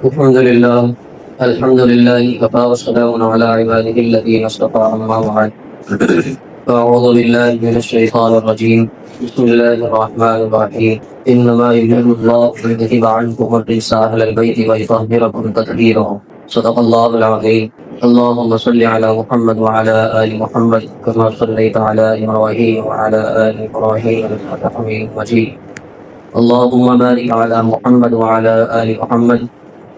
الحمد لله. الحمد لله كفى والسلام على عباده الذين اصطفى أما بعد. أعوذ بالله من الشيطان الرجيم. بسم الله الرحمن الرحيم. إنما يريد الله ليذهب عنكم الرجس أهل البيت ويطهركم تطهيرا. صدق الله العظيم. اللهم صل على محمد وعلى آل محمد كما صليت على إبراهيم وعلى آل إبراهيم إنك حميد مجيد. اللهم بارك على محمد وعلى آل محمد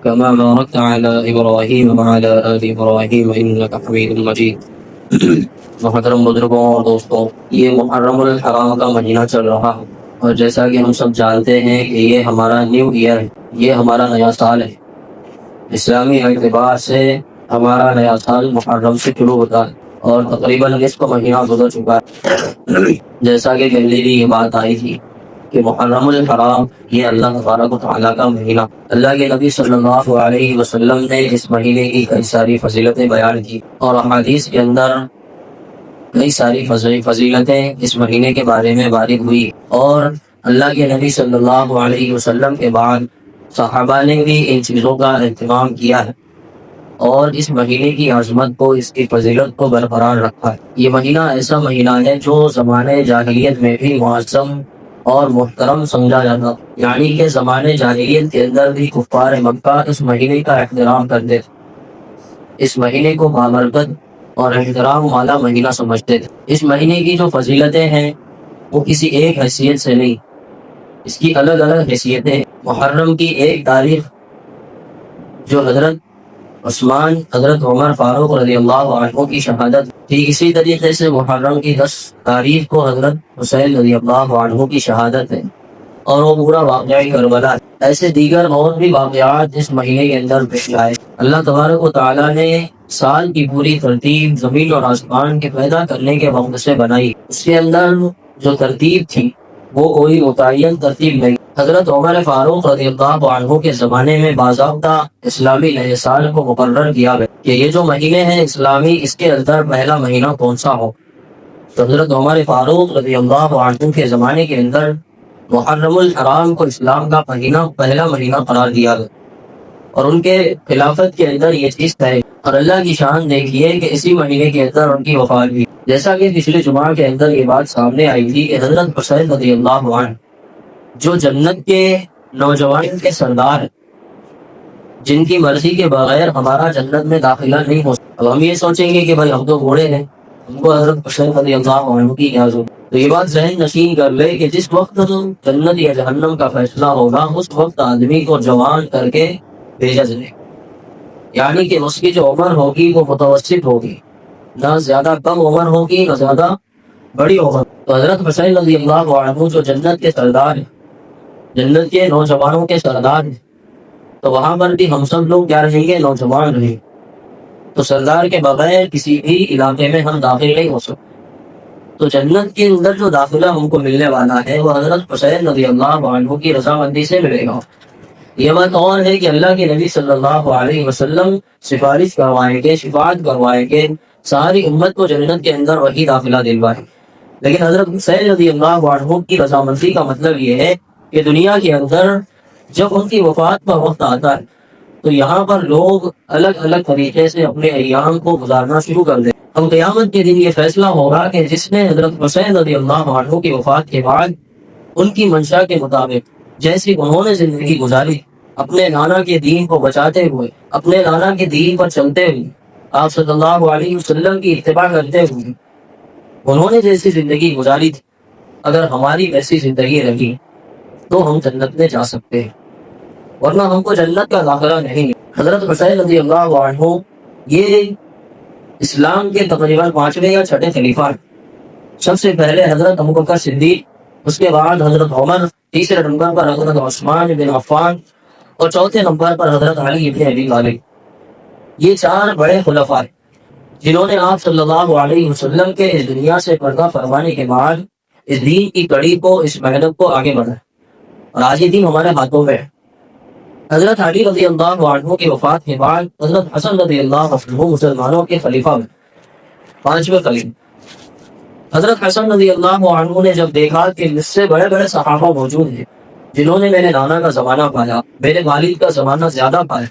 كما باركت على إبراهيم وعلى آل إبراهيم إنك حميد مجيد. محترم بزرگوں اور دوستوں، یہ محرم الحرام کا مہینہ چل رہا ہے، اور جیسا کہ ہم سب جانتے ہیں کہ یہ ہمارا نیو ایئر ہے، یہ ہمارا نیا سال ہے۔ اسلامی اعتبار سے ہمارا نیا سال محرم سے شروع ہوتا ہے، اور تقریباً نصف مہینہ گزر چکا ہے۔ جیسا کہ پہلے بھی یہ بات آئی تھی کہ محرم الحرام یہ اللہ تبارک و تعالیٰ کا مہینہ، اللہ کے نبی صلی اللہ علیہ وسلم نے اس مہینے کی کئی ساری فضیلتیں بیان کی، اور احادیث کے اندر کئی ساری فضیلتیں اس مہینے کے بارے میں وارد ہوئی، اور اللہ کے نبی صلی اللہ علیہ وسلم کے بعد صحابہ نے بھی ان چیزوں کا اہتمام کیا ہے، اور اس مہینے کی عظمت کو، اس کی فضیلت کو برقرار رکھا ہے۔ یہ مہینہ ایسا مہینہ ہے جو زمانے جاہلیت میں بھی معظم اور محترم سمجھا جاتا، یعنی کہ زمانے جاہلیت کے اندر بھی کفار مکہ اس مہینے کا احترام کرتے تھے، اس مہینے کو بابرکت اور احترام والا مہینہ سمجھتے تھے۔ اس مہینے کی جو فضیلتیں ہیں وہ کسی ایک حیثیت سے نہیں، اس کی الگ الگ حیثیتیں ہیں۔ محرم کی ایک تاریخ جو حضرت عثمان، حضرت عمر فاروق رضی اللہ عنہ کی شہادت تھی، اسی طریقے سے محرم کی 10 تاریخ کو حضرت حسین رضی اللہ عنہ کی شہادت ہے، اور وہ پورا واقعہ کربلا ہے۔ ایسے دیگر اور بھی واقعات اس مہینے کے اندر پیش آئے۔ اللہ تبارک و تعالیٰ نے سال کی پوری ترتیب زمین اور آسمان کے پیدا کرنے کے وقت سے بنائی، اس کے اندر جو ترتیب تھی وہ کوئی متعین ترتیب نہیں۔ حضرت عمر فاروق رضی اللہ عنہ کے زمانے میں باضابطہ اسلامی نئے سال کو مقرر کیا گیا کہ یہ جو مہینے ہیں اسلامی، اس کے اندر پہلا مہینہ کون سا ہو۔ تو حضرت عمر فاروق رضی اللہ عنہ کے زمانے کے اندر محرم الحرام کو اسلام کا پہلا مہینہ قرار دیا گیا، اور ان کے خلافت کے اندر یہ چیز ہے، اور اللہ کی شان دیکھیے کہ اسی مہینے کے اندر ان کی وفات ہوئی۔ جیسا کہ پچھلے جمعہ کے اندر یہ بات سامنے آئی تھی کہ حضرت حسین رضی اللہ عنہ جو جنت کے نوجوان کے سردار ہیں، جن کی مرضی کے بغیر ہمارا جنت میں داخلہ نہیں ہو سکتا۔ اب ہم یہ سوچیں گے کہ بھائی ہم تو گھوڑے ہیں، ہم کو حضرت حسین رضی اللہ عنہ کی کیا ضرورت؟ تو یہ بات ذہن نشین کر لے کہ جس وقت جنت یا جہنم کا فیصلہ ہوگا، اس وقت آدمی کو جوان کر کے بھیجا جائے، یعنی کہ اس کی جو عمر ہوگی وہ متوسط ہوگی، نہ زیادہ کم عمر ہوگی نہ زیادہ بڑی عمر۔ تو حضرت حسین رضی اللہ عنہ جو جنت کے سردار ہیں، جنت کے نوجوانوں کے سردار ہیں، تو وہاں پر بھی ہم سب لوگ کیا رہیں گے؟ نوجوان رہیں گے۔ تو سردار کے بغیر کسی بھی علاقے میں ہم داخل نہیں ہو سکتے۔ تو جنت کے اندر جو داخلہ ہم کو ملنے والا ہے وہ حضرت حسین رضی اللہ عنہ کی رضامندی سے ملے گا۔ یہ بات اور ہے کہ اللہ کے نبی صلی اللہ علیہ وسلم سفارش کروائیں گے، شفاعت کروائیں گے، ساری امت کو جنت کے اندر وہی داخلہ دلوائیں۔ لیکن حضرت حسین رضی اللہ عنہ کی رضامندی کا مطلب یہ ہے کہ دنیا کے اندر جب ان کی وفات کا وقت آتا ہے تو یہاں پر لوگ الگ الگ طریقے سے اپنے ایام کو گزارنا شروع کر دیں۔ اب قیامت کے دن یہ فیصلہ ہوگا کہ جس نے حضرت حسین رضی اللہ عنہ کی وفات کے بعد ان کی منشا کے مطابق جیسی انہوں نے زندگی گزاری، اپنے نانا کے دین کو بچاتے ہوئے، اپنے نانا کے دین پر چلتے ہوئے، آپ صلی اللہ علیہ وسلم کی اتباع کرتے ہوئے انہوں نے جیسی زندگی گزاری تھی، اگر ہماری ویسی زندگی رہی تو ہم جنت میں جا سکتے ہیں، ورنہ ہم کو جنت کا داخلہ نہیں۔ حضرت حسین رضی اللہ عنہ یہ اسلام کے تقریباً 5ویں یا 6ٹھے خلیفہ ہیں۔ سب سے پہلے حضرت ابوبکر صدیق، اس کے بعد حضرت عمر، تیسرے نمبر پر حضرت عثمان بن عفان، اور چوتھے نمبر پر حضرت علی بن ابی طالب۔ یہ 4 بڑے خلفاء ہیں جنہوں نے آپ صلی اللہ علیہ وسلم کے اس دنیا سے پردہ فرمانے کے بعد اس دین کی کڑی کو، اس محنت کو آگے بڑھایا، اور آج یہ دین ہمارے ہاتھوں میں ہے۔ حضرت علی رضی اللہ عنہ کی وفات کے بعد حضرت حسن رضی اللہ عنہ مسلمانوں کے خلیفہ میں 5ویں خلیفہ۔ حضرت حسن رضی اللہ عنہ نے جب دیکھا کہ اس سے بڑے بڑے صحابہ موجود ہیں جنہوں نے میرے نانا کا زمانہ پایا، میرے والد کا زمانہ زیادہ پایا،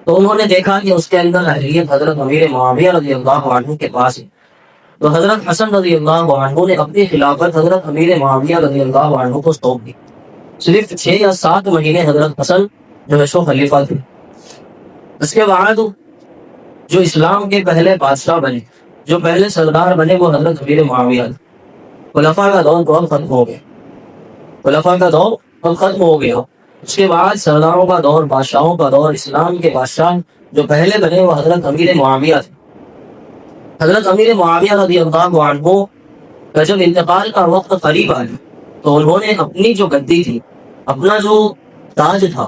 تو انہوں نے دیکھا کہ اس کے اندر اہلیت حضرت امیر معاویہ رضی اللہ عنہ کے پاس ہے، تو حضرت حسن رضی اللہ عنہ نے اپنی خلافت حضرت امیر معاویہ رضی اللہ عنہ کو سونپ دی۔ صرف 6 یا 7 مہینے حضرت حسن جو ہے سو خلیفہ تھے۔ اس کے بعد جو اسلام کے پہلے بادشاہ بنے، جو پہلے سردار بنے، وہ حضرت امیر معاویہ تھے۔ خلفاء کا دور تو اب ختم ہو گیا، خلفاء کا دور اب ختم ہو گیا۔ اس کے بعد سرداروں کا دور، بادشاہوں کا دور، اسلام کے بادشاہ جو پہلے بنے وہ حضرت امیر معاویہ تھے۔ حضرت امیر معاویہ رضی اللہ عنہ کا جب انتقال کا وقت قریب آیا تو انہوں نے اپنی جو گدی تھی، اپنا جو تاج تھا،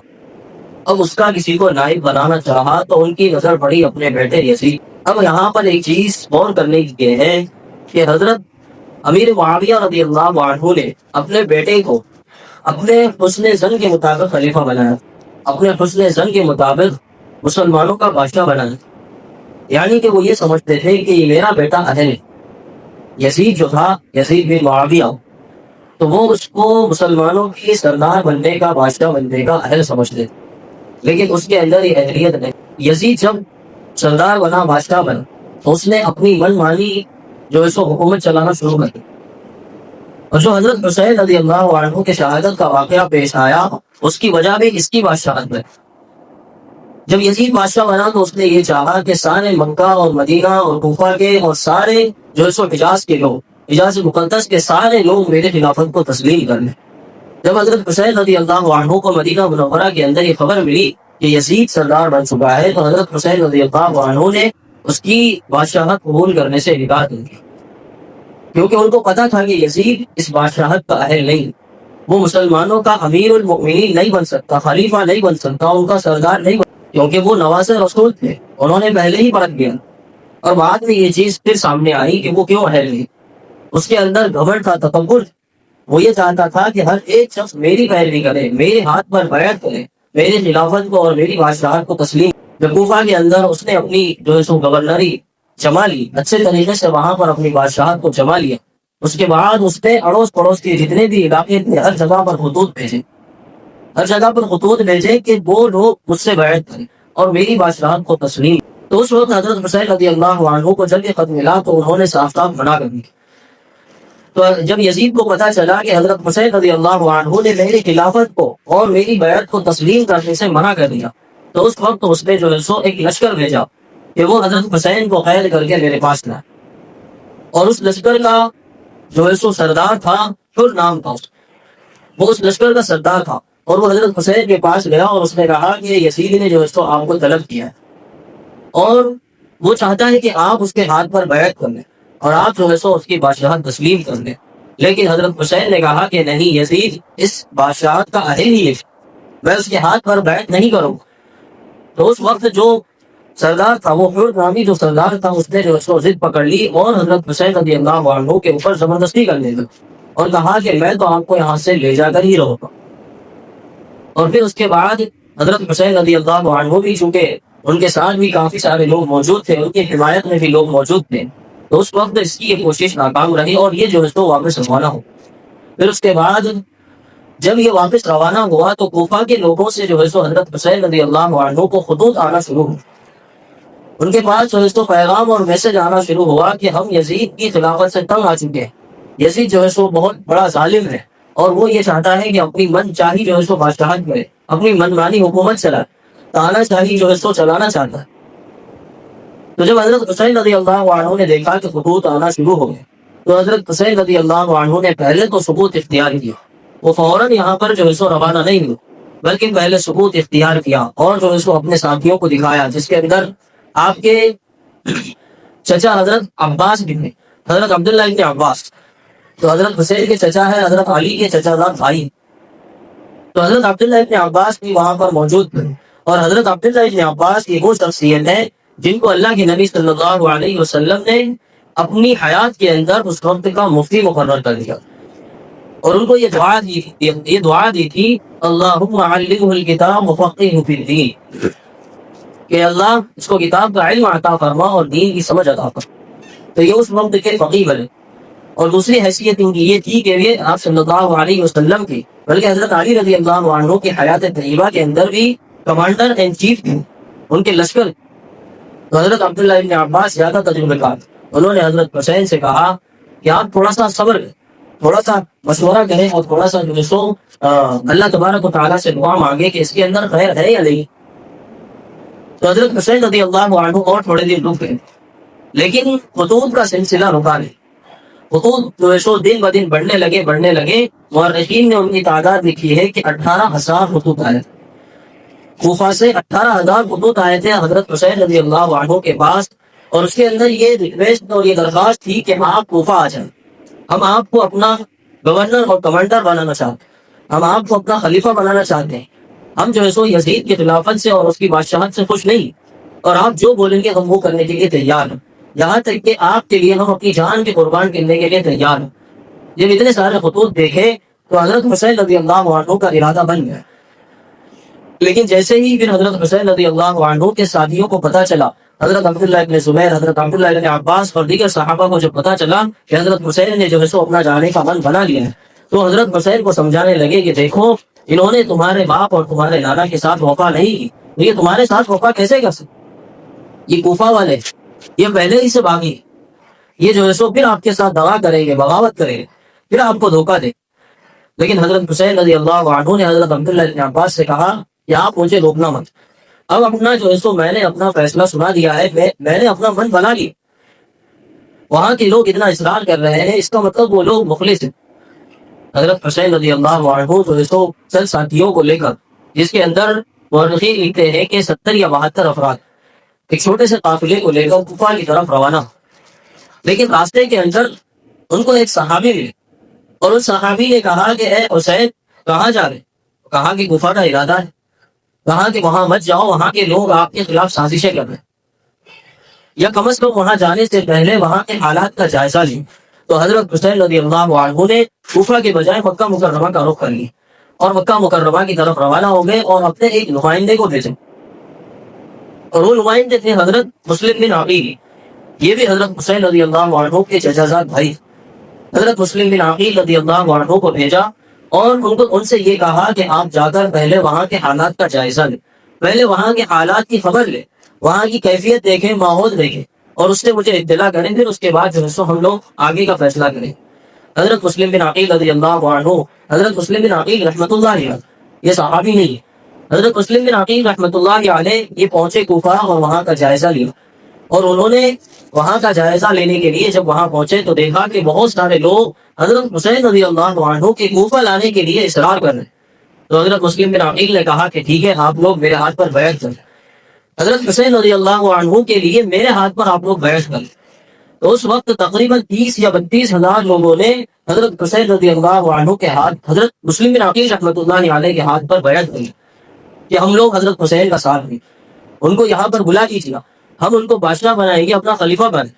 اب اس کا کسی کو نائب بنانا چاہا تو ان کی نظر پڑی اپنے بیٹے یزید۔ اب یہاں پر ایک چیز غور کرنے کی یہ ہے کہ حضرت امیر معاویہ رضی اللہ عنہ نے اپنے بیٹے کو اپنے حسن زن کے مطابق خلیفہ بنایا، اپنے حسن زن کے مطابق مسلمانوں کا بادشاہ بنایا، یعنی کہ وہ یہ سمجھتے تھے کہ یہ میرا بیٹا اہل ہے۔ یزید جو تھا، یزید بن معاویہ، تو وہ اس کو مسلمانوں کی سردار بننے کا، بادشاہ بننے کا اہل سمجھتے تھے، لیکن اس کے اندر یہ اہلیت نہیں۔ یزید جب سردار بنا، بادشاہ بنا، تو اس نے اپنی من مانی جو ہے سو حکومت چلانا شروع کر دی۔ اور جو حضرت حسین رضی اللہ عنہ کے شہادت کا واقعہ پیش آیا، اس کی وجہ بھی اس کی بادشاہت میں۔ جب یزید بادشاہ بنا تو اس نے یہ چاہا کہ سارے مکہ اور مدینہ اور کوفہ کے اور سارے جو ہے سو حجاز کے لوگ، حجاز مقدس کے سارے لوگ میرے خلافت کو تسلیم کر لیں۔ جب حضرت حسین رضی اللہ عنہ کو مدینہ منورہ کے اندر یہ خبر ملی کہ یزید سردار بن چکا ہے، تو حضرت حسین رضی اللہ عنہ نے اس کی بادشاہت قبول کرنے سے انکار کر دیا، کیونکہ ان کو پتا تھا کہ یزید اس بادشاہت کا اہل نہیں، وہ مسلمانوں کا امیر المؤمنین نہیں بن سکتا، خلیفہ نہیں بن سکتا، ان کا سردار نہیں بن سکتا، کیونکہ وہ نواز رسول تھے، انہوں نے پہلے ہی پرکھ گیا۔ اور بعد میں یہ چیز پھر سامنے آئی کہ وہ کیوں اہل نہیں، اس کے اندر گھمنڈ تھا، تکبر تھا۔ وہ یہ چاہتا تھا کہ ہر ایک شخص میری پیروی کرے، میرے ہاتھ پر بیعت کرے، میری خلافت کو اور میری بادشاہت کو تسلیم۔ جب کوفہ کے اندر اس نے اپنی جو ہے سو گورنری جما لی، اچھے طریقے سے وہاں پر اپنی بادشاہت کو جما لیا، اس کے بعد اس نے اڑوس پڑوس کے جتنے بھی علاقے تھے ہر جگہ پر خطوط بھیجے، ہر جگہ پر خطوط بھیجے کہ وہ لوگ مجھ سے بیعت کریں اور میری بادشاہت کو تسلیم۔ تو اس وقت حضرت حسین رضی اللہ عنہ کو جب یہ خط ملا تو انہوں نے صاف صاف منع کر دی۔ تو جب یزید کو پتا چلا کہ حضرت حسین رضی اللہ عنہ نے میری خلافت کو اور میری بیعت کو تسلیم کرنے سے منع کر دیا، تو اس وقت اس نے جو ہے سو ایک لشکر بھیجا کہ وہ حضرت حسین کو قید کر کے میرے پاس لائے، اور اس لشکر کا جو ہے سو سردار تھا، حر نام تھا، وہ اس لشکر کا سردار تھا، اور وہ حضرت حسین کے پاس گیا اور اس نے کہا کہ یزید نے جو ہے سو آپ کو طلب کیا ہے اور وہ چاہتا ہے کہ آپ اس کے ہاتھ پر بیعت کر لیں اور آپ جو ہے سو اس کی بادشاہت تسلیم کر لیں۔ لیکن حضرت حسین نے کہا کہ نہیں، یزید اس بادشاہت کا اہل ہی ہے، میں اس کے ہاتھ پر بیعت نہیں کروں۔ تو اس وقت جو سردار تھا، وہ حر نامی جو سردار تھا، اس نے جو ہے سو ضد پکڑ لی اور حضرت حسین رضی اللہ عنہ کے اوپر زبردستی کرنے لگا اور کہا کہ میں تو آپ کو یہاں سے لے جا کر ہی رہوں گا۔ اور پھر اس کے بعد حضرت حسین رضی اللہ عنہ بھی، چونکہ ان کے ساتھ بھی کافی سارے لوگ موجود تھے، ان کی حمایت میں بھی لوگ موجود تھے، تو اس وقت اس کی یہ کوشش ناکام رہی اور یہ جو ہے تو واپس روانہ ہو۔ پھر اس کے بعد جب یہ واپس روانہ ہوا تو کوفہ کے لوگوں سے جو ہے سو حضرت حسین رضی اللہ عنہ کو خطوط آنا شروع ہوا، ان کے پاس جو ہے سو پیغام اور میسج آنا شروع ہوا کہ ہم یزید کی خلافت سے تنگ آ چکے ہیں، یزید جو ہے سو بہت بڑا ظالم ہے اور وہ یہ چاہتا ہے کہ اپنی من چاہی جو ہے سو بادشاہت کرے، اپنی من مانی حکومت چلائے، تانا شاہی جو ہے سو چلانا چاہتا ہے۔ تو جب حضرت حسین رضی اللہ عنہ نے دیکھا کہ خطوط آنا شروع ہو گئے تو حضرت حسین رضی اللہ عنہ نے پہلے تو سکوت اختیار کیا، وہ فوراً یہاں پر جو ہے سو روانہ نہیں ہوئے، بلکہ پہلے سکوت اختیار کیا اور جو ہے سو اپنے ساتھیوں کو دکھایا، جس کے اندر آپ کے چچا حضرت عباس بھی تھے، حضرت عبداللہ ابن عباس، تو حضرت حسین کے چچا ہے، حضرت علی کے چچا زاد بھائی، تو حضرت عبداللہ ابن عباس بھی وہاں پر موجود تھے۔ اور حضرت عبداللہ ابن عباس یہ وہ شخصیت ہے جن کو اللہ کے نبی صلی اللہ علیہ وسلم نے اپنی حیات کے اندر اس وقت کا مفتی مقرر کر دیا، اور ان کو یہ دعا دی تھی اللہم علمہ الکتاب وفقہہ فی الدین، کہ اللہ اس کو کتاب کا علم عطا فرما اور دین کی سمجھ عطا فرما۔ تو یہ اس وقت کے فقیہ بنے، اور دوسری حیثیت ان کی یہ تھی کہ یہ آپ صلی اللہ علیہ وسلم کی بلکہ حضرت علی رضی اللہ عنہ کی حیات طیبہ کے اندر بھی کمانڈر اینڈ چیف تھے ان کے لشکر. تو حضرت عبداللہ ابن عباس زیادہ تجربہ کار، انہوں نے حضرت حسین سے کہا کہ آپ تھوڑا سا صبر کریں، تھوڑا سا مشورہ کریں اور تھوڑا سا جو ہے سو اللہ تبارک و تعالیٰ سے دعا مانگے کہ اس کے اندر خیر ہے یا نہیں. تو حضرت حسین رضی اللہ عنہ اور تھوڑے دن رک گئے، لیکن خطوط کا سلسلہ رکا نہیں. خطوط جو ہے سو دن بدن بڑھنے لگے. مورخین نے ان کی تعداد لکھی ہے کہ 18,000 خطوط آئے تھے. کوفہ سے 18,000 خطوط آئے تھے حضرت حسین رضی اللہ عنہ کے پاس، اور اس کے اندر یہ ریکویسٹ اور یہ درخواست تھی کہ آپ کوفہ آ جائیں، ہم آپ کو اپنا گورنر اور کمانڈر بنانا چاہتے ہیں، ہم آپ کو اپنا خلیفہ بنانا چاہتے ہیں. ہم جو ہے سو یزید کی خلافت سے اور اس کی بادشاہت سے خوش نہیں، اور آپ جو بولیں گے ہم وہ کرنے کے لیے تیار ہیں، یہاں تک کہ آپ کے لیے ہم اپنی جان کے قربان کرنے کے لیے تیار ہیں. جب اتنے سارے خطوط دیکھے تو حضرت حسین رضی اللہ عنہ کا ارادہ بن گیا. لیکن جیسے ہی پھر حضرت حسین رضی اللہ عنہ کے ساتھیوں کو پتہ چلا، حضرت عبداللہ ابن زبیر، حضرت عبداللہ ابن عباس اور دیگر صحابہ کو جب پتہ چلا کہ حضرت حسین نے جو ہے سو اپنا جانے کا من بنا لیا ہے، تو حضرت حسین کو سمجھانے لگے کہ دیکھو انہوں نے تمہارے باپ اور تمہارے نانا کے ساتھ وفا نہیں کی، تو یہ تمہارے ساتھ وفا کیسے کر سکتے؟ یہ کوفہ والے یہ پہلے ہی سے باغی، یہ جو ہے سو پھر آپ کے ساتھ دغا کریں گے، بغاوت کریں گے، پھر آپ کو دھوکہ دے. لیکن حضرت حسین رضی اللہ عنہ نے حضرت عبداللہ ابن عباس سے کہا کہ آپ مجھے روکنا مت، اب اپنا جو ہے سو میں نے اپنا فیصلہ سنا دیا ہے، میں نے اپنا من بنا لیا. وہاں کے لوگ اتنا اصرار کر رہے ہیں، اس کا مطلب وہ لوگ مخلص ہیں. حضرت حسین رضی اللہ عنہ جو ہے سو چند ساتھیوں کو لے کر، جس کے اندر مورخین لکھتے ہیں کہ 70 یا 72 افراد، ایک چھوٹے سے قافلے کو لے کر کوفہ کی طرف روانہ. لیکن راستے کے اندر ان کو ایک صحابی ملے، اور اس صحابی نے کہا کہ اے حسین کہاں جا رہے؟ کہا کہ کوفہ کا ارادہ ہے. کہا کہ وہاں مت جاؤ، وہاں کے لوگ آپ کے خلاف سازشیں کر رہے ہیں، یا کم از کم وہاں جانے سے پہلے وہاں کے حالات کا جائزہ لیں. تو حضرت حسین رضی اللہ عنہ نے کوفہ کے بجائے مکہ مکرمہ کا رخ کر لیا اور مکہ مکرمہ کی طرف روانہ ہو گئے اور اپنے ایک نمائندے کو بھیجے، اور وہ نمائندے تھے حضرت مسلم بن عقیل. یہ بھی حضرت حسین رضی اللہ عنہ کے چچا بھائی. حضرت مسلم بن عقیل رضی اللہ عنہ کو بھیجا اور ان سے یہ کہا کہ آپ جا کر پہلے وہاں کے حالات کا جائزہ لیں، پہلے وہاں کے حالات کی خبر لیں، وہاں کی کیفیت دیکھیں، ماحول دیکھیں، اور اس سے مجھے اطلاع کریں، پھر اس کے بعد جو ہے سو ہم لوگ آگے کا فیصلہ کریں. حضرت مسلم بن عقیل رضی اللہ عنہ، حضرت مسلم بن عقیل رحمۃ اللہ علیہ، یہ صحابی نہیں ہے، حضرت مسلم بن عقیل رحمۃ اللہ علیہ یہ پہنچے کوفہ اور وہاں کا جائزہ لیا. اور انہوں نے وہاں کا جائزہ لینے کے لیے جب وہاں پہنچے تو دیکھا کہ بہت سارے لوگ حضرت حسین رضی اللہ عنہ کے کوفہ لانے کے لیے اصرار کر رہے ہیں. تو حضرت مسلم بن عقیل نے کہا کہ ٹھیک ہے، آپ لوگ میرے ہاتھ پر بیعت کریں، حضرت حسین رضی اللہ عنہ کے لیے میرے ہاتھ پر آپ لوگ بیعت کریں. تو اس وقت تقریباً 30 یا 32 ہزار لوگوں نے حضرت حسین رضی اللہ عنہ کے ہاتھ، حضرت مسلم بن عقیل رحمۃ اللہ علیہ کے ہاتھ پر بیعت کی کہ ہم لوگ حضرت حسین کا ساتھ دیں، ان کو یہاں پر بلا لیجیے، ہم ان کو بادشاہ بنائیں گے، اپنا خلیفہ بنائیں.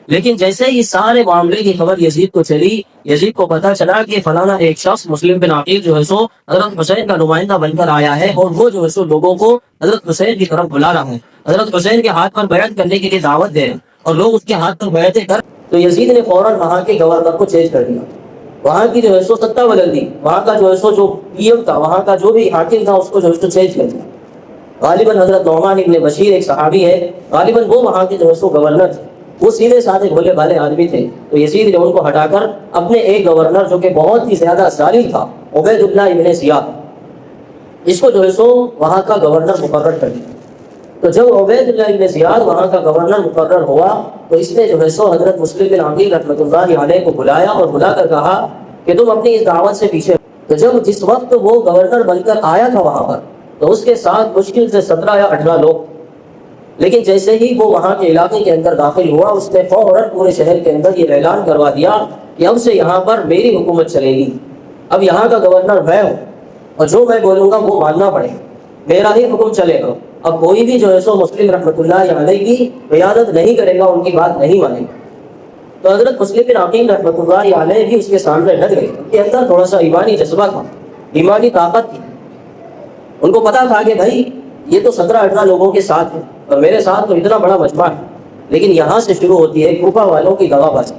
لیکن جیسے ہی سارے معاملے کی خبر یزید کو چلی، یزید کو پتا چلا کہ فلانا ایک شخص مسلم بن عقیل جو ہے سو حضرت حسین کا نمائندہ بن کر آیا ہے، اور وہ جو ہے سو لوگوں کو حضرت حسین کی طرف بلا رہا ہے، حضرت حسین کے ہاتھ پر بیعت کرنے کے لیے دعوت دے رہے ہیں، اور لوگ اس کے ہاتھ پر بیعتیں کر. تو یزید نے فوراً وہاں کے گورنر کو چینج کر دیا، وہاں کی جو ہے سو ستہ بدل دی، وہاں کا جو ہے سو جو پی ایم تھا، وہاں کا جو بھی حاکم تھا، اس کو جو ہے سو چینج کر دیا. غالباً حضرت نعمان ابن بشیر ایک صحابی ہے، غالباً وہ وہاں کے جو ہے سو گورنر تھے، وہ سیدھے سادھے بھولے بھالے آدمی تھے. تو یزید نے ان کو ہٹا کر اپنے ایک گورنر جو کہ بہت ہی زیادہ ظالم تھا، عبید اللہ ابن زیاد، اس کو جو ہے سو وہاں کا گورنر مقرر کر دیا. تو جب عبید اللہ ابن زیاد وہاں کا گورنر مقرر ہوا تو اس نے جو ہے سو حضرت مسلم بن عقیل رحمۃ اللہ علیہ کو بلایا اور بلا کر کہا کہ تم اپنی اس دعوت سے پیچھے. تو جس وقت وہ گورنر بن کر آیا تھا وہاں پر، تو اس کے ساتھ مشکل سے 17 یا 18 لوگ. لیکن جیسے ہی وہ وہاں کے علاقے کے اندر داخل ہوا، اس نے فوراً پورے شہر کے اندر یہ اعلان کروا دیا کہ اب سے یہاں پر میری حکومت چلے گی، اب یہاں کا گورنر میں ہوں، اور جو میں بولوں گا وہ ماننا پڑے گا، میرا ہی حکم چلے گا. اب کوئی بھی جو ہے سو مسلم رحمۃ اللہ علیہ کی قیادت نہیں کرے گا، ان کی بات نہیں مانے گا. تو حضرت مسلم بن عقیل رحمۃ اللہ علیہ بھی اس کے سامنے ڈٹ گئے. ان کے اندر تھوڑا سا ایمانی جذبہ تھا، ایمانی طاقت تھی. ان کو پتا تھا کہ بھائی یہ تو 17-18 لوگوں کے ساتھ ہے، اور میرے ساتھ تو اتنا بڑا مجمع ہے، لیکن یہاں سے شروع ہوتی ہے کوفہ والوں کی دغا بازی،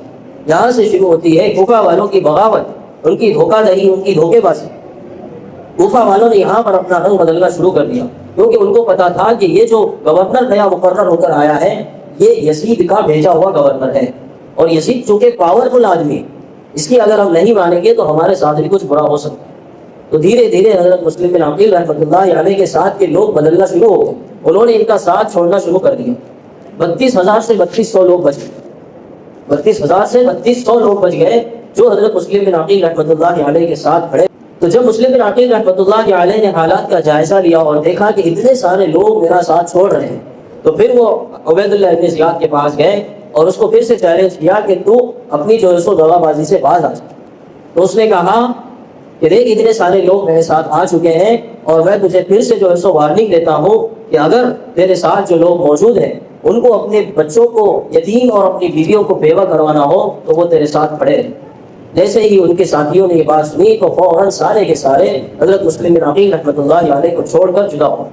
یہاں سے شروع ہوتی ہے کوفہ والوں کی بغاوت, ان کی دھوکہ دہی, ان کی دھوکے بازی. کوفہ والوں نے یہاں پر اپنا رنگ بدلنا شروع کر دیا, کیونکہ ان کو پتا تھا کہ یہ جو گورنر نیا مقرر ہو کر آیا ہے یہ یزید کا بھیجا ہوا گورنر ہے, اور یزید چونکہ پاورفل آدمی ہے, اس کی اگر ہم نہیں مانیں گے تو ہمارے ساتھ بھی کچھ برا ہو سکتا ہے. تو دھیرے دھیرے حضرت مسلم بن عقیل رحمۃ اللہ علیہ کے ساتھ کے لوگ بدلنا شروع ہو گئے, انہوں نے ان کا ساتھ چھوڑنا شروع کر دیا. 32,000 سے 3,200 لوگ بچ گئے, 32,000 سے 3,200 لوگ بچ گئے جو حضرت مسلم بن عقیل رحمۃ اللہ علیہ کے ساتھ کھڑے. تو جب مسلم بن عقیل رحمۃ اللہ علیہ نے حالات کا جائزہ لیا اور دیکھا کہ اتنے سارے لوگ میرا ساتھ چھوڑ رہے ہیں, تو پھر وہ عبید اللہ ابن زیاد کے پاس گئے اور اس کو پھر سے چیلنج کیا کہ تو اپنی جو ہے سو دغا بازی سے باز آ جا. تو اس نے کہا کہ دیکھ اتنے سارے لوگ میرے ساتھ آ چکے ہیں, اور میں تجھے پھر سے جو ہے سو وارننگ دیتا ہوں کہ اگر تیرے ساتھ جو لوگ موجود ہیں ان کو اپنے بچوں کو یتیم اور اپنی بیویوں کو بیوہ کروانا ہو تو وہ تیرے ساتھ کھڑے رہیں. جیسے ہی ان کے ساتھیوں نے یہ بات سنی تو فوراً سارے کے سارے حضرت مسلم بن عقیل رحمۃ اللہ علیہ کو چھوڑ کر جدا ہو.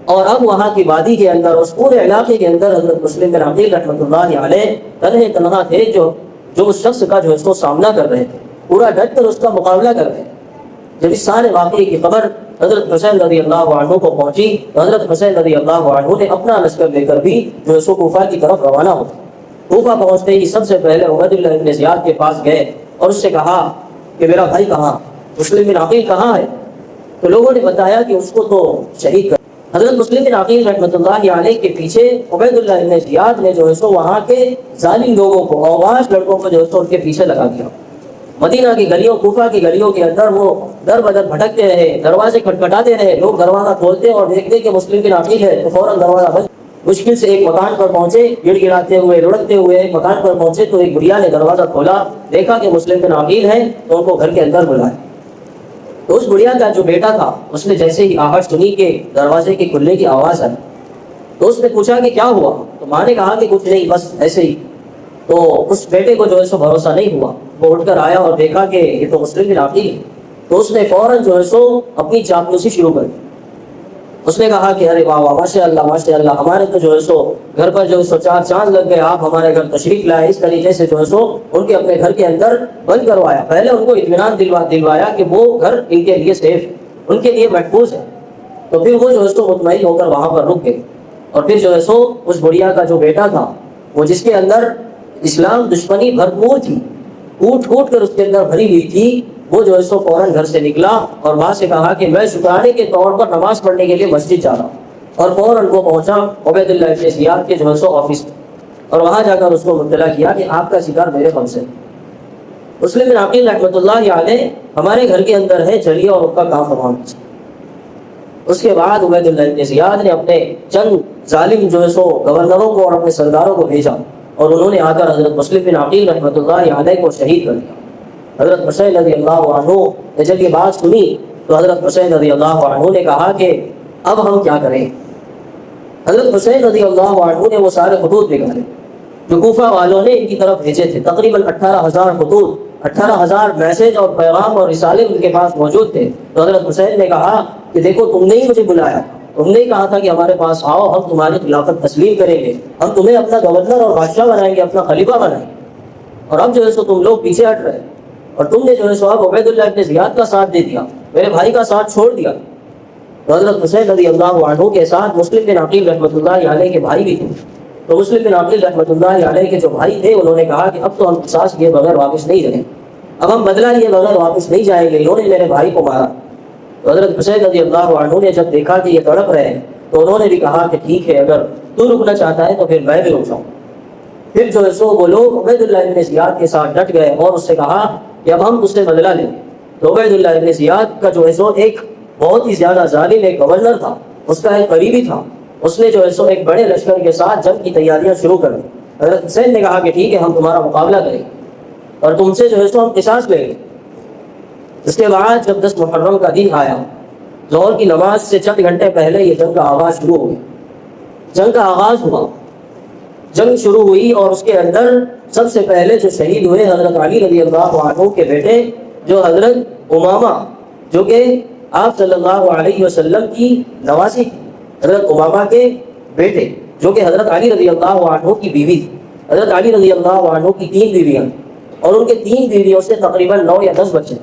اور اب وہاں کی وادی کے اندر, اس پورے علاقے کے اندر حضرت مسلم بن عقیل رحمۃ اللہ علیہ تنہا تھے جو اس شخص کا جو ہے اس کو سامنا کر رہے تھے, پورا ڈٹ کر اس کا مقابلہ کر رہے تھے. جب اس سارے واقعے کی خبر حضرت حسین رضی اللہ عنہ کو پہنچی تو حضرت حسین رضی اللہ عنہ نے اپنا لشکر لے کر بھی جو ہے سو کوفہ کی طرف روانہ ہو. کوفہ پہنچتے ہی سب سے پہلے عبید اللہ ابن زیاد کے پاس گئے اور اس سے کہا کہ میرا بھائی کہاں, مسلم بن عقیل کہاں ہے؟ تو لوگوں نے بتایا کہ اس کو تو شہید کر. حضرت مسلم بن عقیل رحمۃ اللہ علیہ کے پیچھے عبید اللہ ابن زیاد نے جو ہے سو وہاں کے ظالم لوگوں کو, اوغاش لڑکوں کو جو ہے سو ان کے پیچھے لگا دیا. مدینہ کی گلیوں, کوفہ کی گلیوں کے اندر وہ در بدر بھٹکتے رہے, دروازے کھٹکھٹاتے رہے. لوگ دروازہ کھولتے اور دیکھتے کہ مسلم بن عقیل ہے تو فوراً دروازہ بند. مشکل سے ایک مکان پر پہنچے, گڑ گڑاتے ہوئے لڑکتے ہوئے ایک مکان پر پہنچے تو ایک بڑھیا نے دروازہ کھولا, دیکھا کہ مسلم بن عقیل ہے تو ان کو گھر کے اندر بلایا. تو اس بڑھیا کا جو بیٹا تھا اس نے جیسے ہی آہٹ سنی کہ دروازے کے کھلنے کی آواز آئی تو اس نے پوچھا کہ کیا ہوا؟ تو ماں نے کہا کہ کچھ نہیں, بس ایسے ہی. تو اس بیٹے کو جو ہے سو بھروسہ نہیں ہوا, وہ اٹھ کر آیا اور دیکھا کہ یہ تو مسلم بن عقیل ہے. تو اس نے فوراً جو ہے سو اپنی چاپلوسی شروع کر دی. اس نے کہا کہ ارے واہ واہ ماشاء اللہ ماشاء اللہ, ہمارے تو جو ہے سو گھر پر جو ہے سو 4 چاند لگ گئے, آپ ہمارے گھر تشریف لائے. اس طریقے سے جو ہے سو ان کے اپنے گھر کے اندر بند کروایا. پہلے ان کو اطمینان دلوایا کہ وہ گھر ان کے لیے سیف ہے, ان کے لیے محفوظ ہے. تو پھر وہ جو ہے سو مطمئن ہو کر وہاں پر رک گئے. اور پھر جو ہے سو اس بڑھیا کا جو بیٹا تھا وہ جس کے اندر اسلام دشمنی بھرپور تھی, کوٹ کر اس کے اندر بھری ہوئی تھی, وہ جو ہے سو فوراً گھر سے نکلا اور ماں سے کہا کہ میں شکرانے کے طور پر نماز پڑھنے کے لیے مسجد جا رہا ہوں. اور فوراً وہ پہنچا عبید اللہ ابن زیاد کے جو ہے سو آفس میں, اور وہاں جا کر اس کو مطلع کیا کہ آپ کا شکار میرے قبضے سے. مسلم بن عقیل رحمۃ اللہ علیہ ہمارے گھر کے اندر ہے, چلیے اور ان کا کام فرما دیجیے. اس کے بعد عبید اللہ ابن زیاد نے اپنے چند ظالم جو ہے سو گورنروں کو اور اپنے سرداروں کو بھیجا, اور انہوں نے آ کر حضرت مسلم بن عقیل رحمۃ اللہ علیہ کو شہید کر دیا. حضرت حسین رضی اللہ عنہ نے جب یہ بات سنی تو حضرت حسین رضی اللہ عنہ نے کہا کہ اب ہم کیا کریں. حضرت حسین رضی اللہ عنہ نے وہ سارے خطوط نکالے جو کوفہ والوں نے ان کی طرف بھیجے تھے. تقریباً 18,000 خطوط, 18,000 میسج اور پیغام اور رسالے ان کے پاس موجود تھے. تو حضرت حسین نے کہا کہ دیکھو تم نے ہی مجھے بلایا, تم نے کہا تھا کہ ہمارے پاس آؤ, ہم تمہاری خلافت تسلیم کریں گے, ہم تمہیں اپنا گورنر اور بادشاہ بنائیں گے, اپنا خلیفہ بنائیں گے. اور اب جو ہے سو تم لوگ پیچھے ہٹ رہے اور تم نے جو ہے سو اب عبید اللہ ابن زیاد کا ساتھ دے دیا, میرے بھائی کا ساتھ چھوڑ دیا. تو حضرت حسین رضی اللہ عنہ کے ساتھ مسلم بن عقیل رحمۃ اللہ علیہ کے بھائی بھی تھے. تو مسلم بن عقیل رحمۃ اللہ علیہ کے جو بھائی تھے انہوں نے کہا کہ اب تو ہم قصاص لیے بغیر واپس نہیں جائیں, اب ہم بدلہ لیے بغیر واپس نہیں جائیں گے, انہوں نے میرے بھائی کو مارا. تو حضرت حسین رضی اللہ عنہ نے جب دیکھا کہ یہ تڑپ رہے ہیں تو انہوں نے بھی کہا کہ ٹھیک ہے, اگر تو رکنا چاہتا ہے تو پھر میں بھی رک جاؤں. پھر جو ہے سو وہ لوگ عبید اللہ ابن زیاد کے ساتھ ڈٹ گئے اور اس سے کہا کہ اب ہم اس سے بدلہ لیں. تو عبید اللہ ابن زیاد کا جو ہے سو ایک بہت ہی زیادہ ظالم ایک گورنر تھا, اس کا ایک قریبی تھا, اس نے جو ہے سو ایک بڑے لشکر کے ساتھ جنگ کی تیاریاں شروع کر دی. حضرت حسین نے کہا کہ ٹھیک ہے, ہم تمہارا مقابلہ کریں گے اور تم سے جو ہے سو ہم قصاص لیں گے. اس کے بعد جب 10 محرم کا دن آیا, ظہر کی نماز سے چند گھنٹے پہلے یہ جنگ کا آغاز شروع ہو گیا. جنگ کا آغاز ہوا, جنگ شروع ہوئی, اور اس کے اندر سب سے پہلے جو شہید ہوئے حضرت علی رضی اللہ عنہ کے بیٹے جو حضرت امامہ, جو کہ آپ صلی اللہ علیہ وسلم کی نواسی تھی. حضرت امامہ کے بیٹے جو کہ حضرت علی رضی اللہ عنہ کی بیوی تھی. حضرت علی رضی اللہ عنہ کی 3 بیویاں اور ان کے 3 بیویوں سے تقریباً 9 یا 10 بچے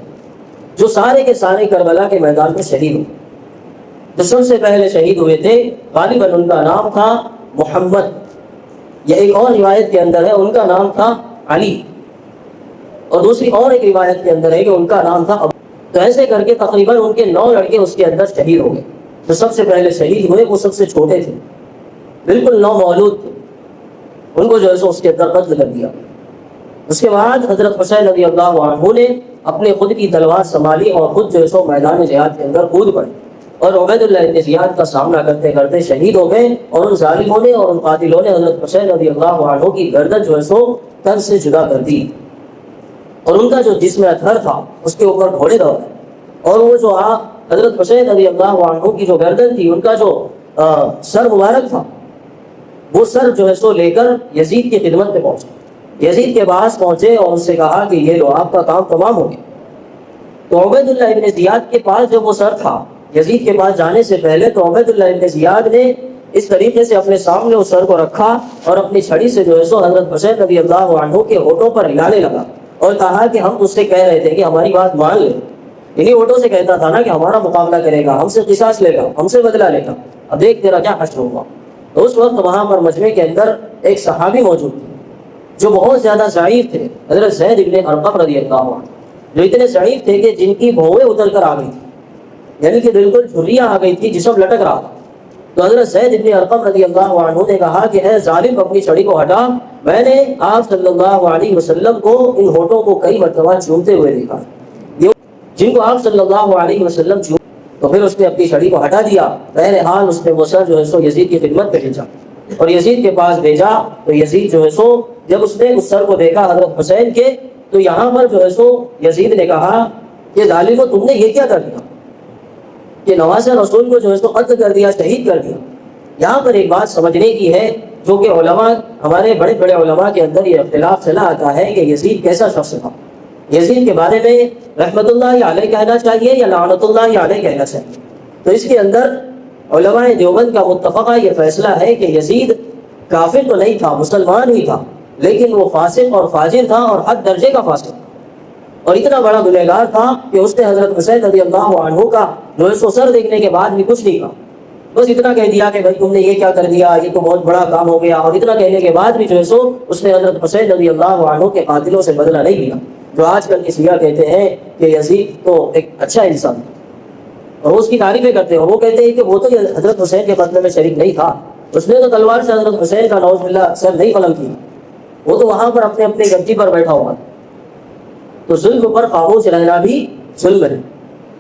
جو سارے کے سارے کربلا کے میدان میں شہید ہوئے. جو سب سے پہلے شہید ہوئے تھے غالباً ان کا نام تھا محمد، یا ایک اور روایت کے اندر ہے ان کا نام تھا علی، اور دوسری اور ایک روایت کے اندر ہے کہ ان کا نام تھا ابو. تو ایسے کر کے تقریباً ان کے 9 لڑکے اس کے اندر شہید ہو گئے. جو سب سے پہلے شہید ہوئے وہ سب سے چھوٹے تھے، بالکل نومولود تھے، ان کو جو ہے سو اس کے اندر قتل کر دیا. اس کے بعد حضرت حسین رضی اللہ عنہ نے اپنے خود کی تلوار سنبھالی اور خود جو ہے سو میدان جہاد کے اندر کود پڑے اور عبید اللہ بن زیاد کا سامنا کرتے کرتے شہید ہو گئے. اور ان ظالموں نے اور ان قاتلوں نے حضرت حسین رضی اللہ عنہ کی گردن جو ہے سو تن سے جدا کر دی، اور ان کا جو جسم اطہر تھا اس کے اوپر گھوڑے دوڑے، اور وہ جو حضرت حسین رضی اللہ عنہ کی جو گردن تھی ان کا جو سر مبارک تھا وہ سر جو ہے سو لے کر یزید کی خدمت میں پہنچے. یزید کے پاس پہنچے اور اس سے کہا کہ یہ لو آپ کا کام تمام ہو گیا. تو عبید اللہ ابن زیاد کے پاس جب وہ سر تھا یزید کے پاس جانے سے پہلے تو عبید اللہ ابن زیاد نے اس طریقے سے اپنے سامنے اس سر کو رکھا اور اپنی چھڑی سے جو ہے سو حضرت حسین رضی اللہ عنہ کے ہونٹوں پر ہلانے لگا اور کہا کہ ہم اس سے کہہ رہے تھے کہ ہماری بات مان لے. انہیں ہونٹوں سے کہتا تھا نا کہ ہمارا مقابلہ کرے گا، ہم سے قصاص لے گا، ہم سے بدلہ لے گا، اب دیکھ تیرا کیا حشر ہوگا. تو اس وقت وہاں پر مجمع کے اندر ایک صحابی موجود تھے جو بہت زیادہ ضعیف تھے، حضرت زید ابن ارقم رضی اللہ عنہ، جو اتنے ضعیف تھے کہ جن کی بھویں اتر کر آ گئی تھی، یعنی کہ بالکل جھریاں آ گئی تھی، جسم لٹک رہا تھا. تو حضرت زید ابن ارقم رضی اللہ عنہ نے کہا کہ اے ظالم اپنی چھڑی کو ہٹا، میں نے آپ صلی اللہ علیہ وسلم کو ان ہونٹوں کو کئی مرتبہ چومتے ہوئے دیکھا جن کو آپ صلی اللہ علیہ وسلم چوم. تو پھر اس نے اپنی چھڑی کو ہٹا دیا. بہرحال اس نے وہ سر جو ہے سو یزید کی خدمت پہ بھیجا اور یزید کے پاس بھیجا. تو یزید جو ہے سو جب اس نے اس سر کو دیکھا حضرت حسین کے، تو یہاں پر جو ہے سو یزید نے کہا کہ ظالمو تم نے یہ کیا کر دیا کہ نواز رسول کو جو ہے سو قتل کر دیا، شہید کر دیا. یہاں پر ایک بات سمجھنے کی ہے جو کہ علماء، ہمارے بڑے بڑے علماء کے اندر یہ اختلاف چلا آتا ہے کہ یزید کیسا شخص تھا. یزید کے بارے میں رحمت اللہ علیہ کہنا چاہیے یا لعنت اللہ علیہ کہنا چاہیے؟ تو اس کے اندر علماء دیوبند کا متفقہ یہ فیصلہ ہے کہ یزید کافر تو نہیں تھا، مسلمان ہی تھا، لیکن وہ فاسق اور فاجر تھا اور حد درجے کا فاسق تھا، اور اتنا بڑا گنہگار تھا کہ اس نے حضرت حسین رضی اللہ عنہ کا جو ہے سو سر دیکھنے کے بعد بھی کچھ نہیں کہا. بس اتنا کہہ دیا کہ بھائی تم نے یہ کیا کر دیا، یہ تو بہت بڑا کام ہو گیا. اور اتنا کہنے کے بعد بھی جو ہے سو اس نے حضرت حسین رضی اللہ عنہ کے قاتلوں سے بدلہ نہیں لیا. جو آج کل کے شیعہ کہتے ہیں کہ یزید تو ایک اچھا انسان اور اس کی تعریفیں کرتے ہیں، اور وہ کہتے ہیں کہ وہ تو حضرت حسین کے قتل میں شریک نہیں تھا، اس نے تو تلوار سے حضرت حسین کا نعوذ باللہ سر نہیں قلم کیا، وہ تو وہاں پر اپنے اپنے گدی پر بیٹھا ہوا. تو ظلم پر خاموش رہنا بھی ظلم ہے،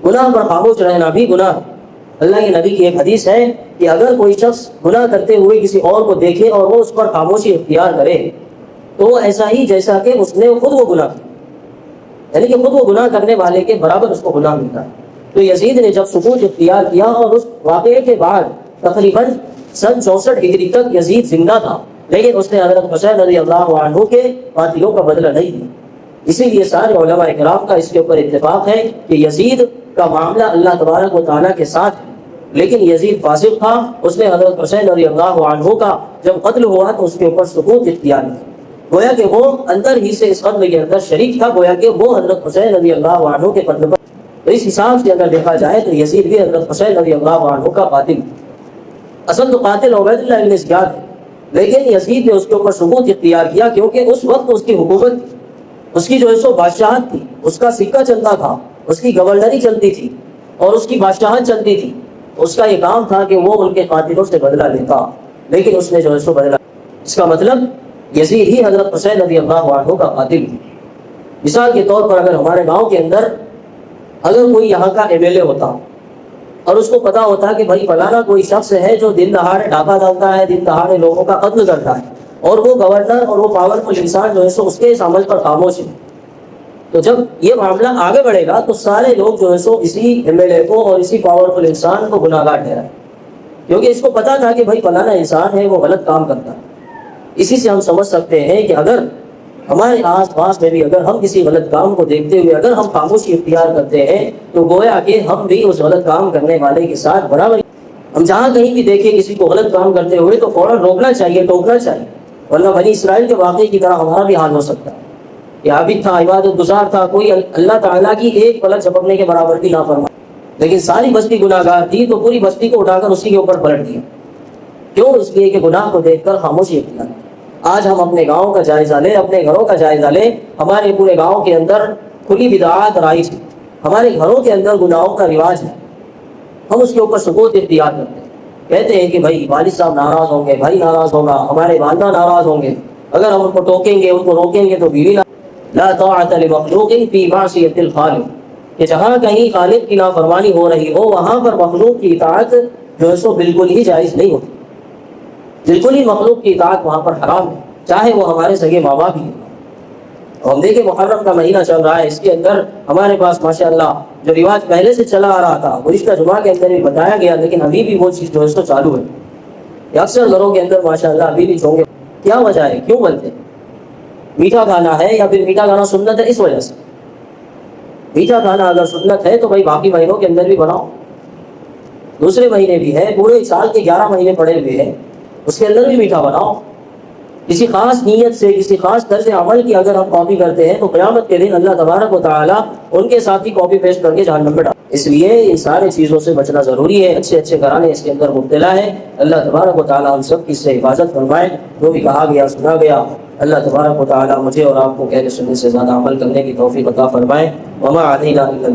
گناہ پر خاموش رہنا بھی گناہ. اللہ کے نبی کی ایک حدیث ہے کہ اگر کوئی شخص گناہ کرتے ہوئے کسی اور کو دیکھے اور وہ اس پر خاموشی اختیار کرے تو وہ ایسا ہی جیسا کہ اس نے خود وہ گناہ کیا، یعنی کہ خود وہ گناہ کرنے والے کے برابر اس کو گناہ ملتا ہے. تو یزید نے جب سکوت اختیار کیا اور اس واقعے کے بعد تقریباً سن 64 ہجری تک یزید زندہ تھا، لیکن اس نے حضرت حسین رضی اللہ عنہ کے قاتلوں کا بدلہ نہیں دیا. اسی لیے سارے علماء کرام کا اس کے اوپر اتفاق ہے کہ یزید کا معاملہ اللہ تبارک و تعالیٰ کے ساتھ ہے، لیکن یزید فاسق تھا. اس نے حضرت حسین رضی اللہ عنہ کا جب قتل ہوا تو اس کے اوپر سکوت اختیار کیا، گویا کہ وہ اندر ہی سے اس قتل کے اندر شریک تھا، گویا کہ وہ حضرت حسین رضی اللہ عنہ کے قتل پر. تو اس حساب سے اگر دیکھا جائے تو یزید بھی حضرت حسین رضی اللہ عنہ کا قاتل. اصل تو قاتل عبید اللہ ابن زیاد ہے، لیکن یزید نے اس کے اوپر ثبوت اختیار کیا کیونکہ اس وقت اس کی حکومت تھی، اس کی جو ہے سو بادشاہت تھی، اس کا سکہ چلتا تھا، اس کی گورنری چلتی تھی اور اس کی بادشاہت چلتی تھی. اس کا یہ کام تھا کہ وہ ان کے قاتلوں سے بدلہ لیتا، لیکن اس نے جو ہے سو بدلہ. اس کا مطلب یزید ہی حضرت حسین رضی اللہ عنہ کا قاتل. مثال کے طور پر اگر ہمارے گاؤں کے اندر اگر کوئی یہاں کا ایم ایل اے ہوتا اور اس کو پتا ہوتا کہ بھائی فلانا کوئی شخص ہے جو دن دہاڑے ڈاکہ ڈالتا ہے، دن دہاڑے لوگوں کا قتل کرتا ہے، اور وہ گورنر اور وہ پاورفل انسان جو ہے سو اس کے اس عمل پر خاموش ہے، تو جب یہ معاملہ آگے بڑھے گا تو سارے لوگ جو ہے سو اسی ایم ایل اے کو اور اسی پاورفل انسان کو گناہ گار ٹھہرائیں، کیونکہ اس کو پتا تھا کہ بھائی فلانا انسان ہے وہ غلط کام کرتا ہے. اسی سے ہم سمجھ سکتے ہیں کہ اگر ہمارے آس پاس میں بھی اگر ہم کسی غلط کام کو دیکھتے ہوئے اگر ہم خاموشی اختیار کرتے ہیں تو گویا کہ ہم بھی اس غلط کام کرنے والے کے ساتھ برابر. ہم جہاں کہیں بھی دیکھیں کسی کو غلط کام کرتے ہوئے تو فوراً روکنا چاہیے، ٹوکنا چاہیے، ورنہ بنی اسرائیل کے واقعے کی طرح ہمارا بھی حال ہو سکتا ہے کہ عابد تھا، عبادت گزار تھا، کوئی اللہ تعالیٰ کی ایک پلک جھپکنے کے برابر بھی نافرمان، لیکن ساری بستی گناہ گار تھی تو پوری بستی کو اٹھا کر اسی کے اوپر پلٹ دیا. کیوں؟ اس لیے کہ گناہ کو دیکھ کر خاموشی اختیار. آج ہم اپنے گاؤں کا جائزہ لیں، اپنے گھروں کا جائزہ لیں. ہمارے پورے گاؤں کے اندر کھلی بدعات رائج ہے، ہمارے گھروں کے اندر گناہوں کا رواج ہے. ہم اس کے اوپر سکوت اختیار کرتے ہیں، کہتے ہیں کہ بھائی والد صاحب ناراض ہوں گے، بھائی ناراض ہوگا، ہمارے والدہ ناراض ہوں گے، اگر ہم ان کو ٹوکیں گے، ان کو روکیں گے تو بیوی لا طاعت لمخلوق فی معصیۃ الخالق، کہ جہاں کہیں خالق کی نافرمانی ہو رہی ہو وہاں پر مخلوق کی اطاعت جو ہے سو بالکل ہی جائز نہیں ہوتی. بالکل ہی مخلوق کی اطاعت وہاں پر حرام ہے، چاہے وہ ہمارے سگے ماں باپ ہی ہیں. ہم دیکھیں محرم کا مہینہ چل رہا ہے، اس کے اندر ہمارے پاس ماشاءاللہ جو رواج پہلے سے چلا آ رہا تھا گزشتہ جمعہ کے اندر بھی بتایا گیا، لیکن ابھی بھی وہ چیز جو ہے سو چالو ہے. اکثر گھروں کے اندر ماشاءاللہ ابھی بھی چونگے. کیا وجہ ہے؟ کیوں بنتے؟ میٹھا کھانا ہے یا پھر میٹھا کھانا سنت ہے؟ اس وجہ سے. میٹھا کھانا اگر سنت ہے تو بھائی باقی مہینوں کے اندر بھی بناؤ، دوسرے مہینے بھی ہے، پورے سال کے 11 مہینے پڑے ہوئے ہیں، اس کے اندر بھی میٹھا بناؤ. کسی خاص نیت سے، کسی خاص طرز عمل کی اگر ہم کاپی کرتے ہیں تو قیامت کے دن اللہ تبارک و تعالیٰ ان کے ساتھ ہی کاپی پیسٹ کر کے جہنم میں ڈال. اس لیے ان سارے چیزوں سے بچنا ضروری ہے. اچھے اچھے گھرانے اس کے اندر مبتلا ہے. اللہ تبارک و تعالیٰ ہم سب کی اس سے حفاظت فرمائے. جو بھی کہا گیا سنا گیا اللہ تبارک و تعالیٰ مجھے اور آپ کو کہنے سننے سے زیادہ عمل کرنے کی توفیق عطا فرمائے. وما علینا الا